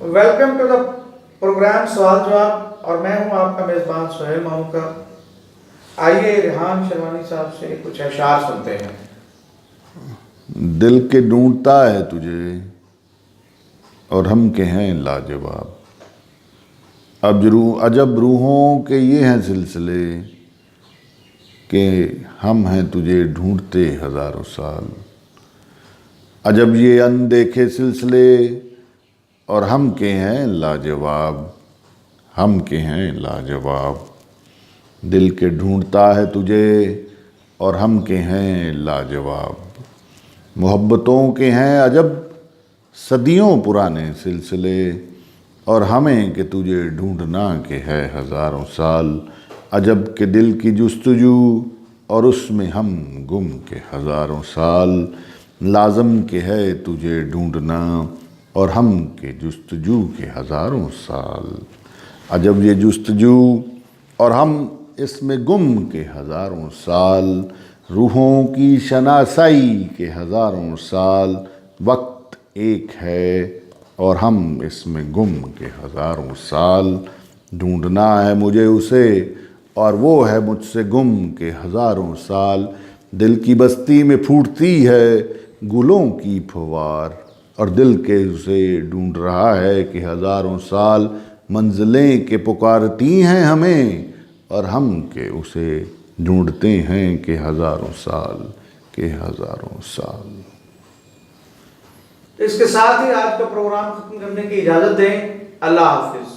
Welcome to the programme سوال جواب، اور میں ہوں آپ کا میزبان سہیل ماموکا۔ آئیے ریحان شروانی صاحب سے کچھ اشعار سنتے ہیں۔ دل کے ڈھونڈتا ہے تجھے اور ہم کے ہیں لاجواب، عجب روحوں کے یہ ہیں سلسلے کہ ہم ہیں تجھے ڈھونڈتے ہزاروں سال۔ عجب یہ اندیکھے سلسلے اور ہم کے ہیں لاجواب، ہم کے ہیں لاجواب۔ دل کے ڈھونڈتا ہے تجھے اور ہم کے ہیں لاجواب، محبتوں کے ہیں عجب صدیوں پرانے سلسلے، اور ہمیں کہ تجھے ڈھونڈنا کہ ہے ہزاروں سال۔ عجب کہ دل کی جستجو اور اس میں ہم گم کے ہزاروں سال، لازم کہ ہے تجھے ڈھونڈنا اور ہم کے جستجو کے ہزاروں سال۔ عجب یہ جستجو اور ہم اس میں گم کے ہزاروں سال، روحوں کی شناسائی کے ہزاروں سال۔ وقت ایک ہے اور ہم اس میں گم کے ہزاروں سال، ڈھونڈنا ہے مجھے اسے اور وہ ہے مجھ سے گم کے ہزاروں سال۔ دل کی بستی میں پھوٹتی ہے گلوں کی پھوار، اور دل کے اسے ڈھونڈ رہا ہے کہ ہزاروں سال۔ منزلیں کہ پکارتی ہیں ہمیں اور ہم کہ اسے ڈھونڈتے ہیں کہ ہزاروں سال، کہ ہزاروں سال۔ تو اس کے ساتھ ہی آج کا پروگرام ختم کرنے کی اجازت دیں۔ اللہ حافظ۔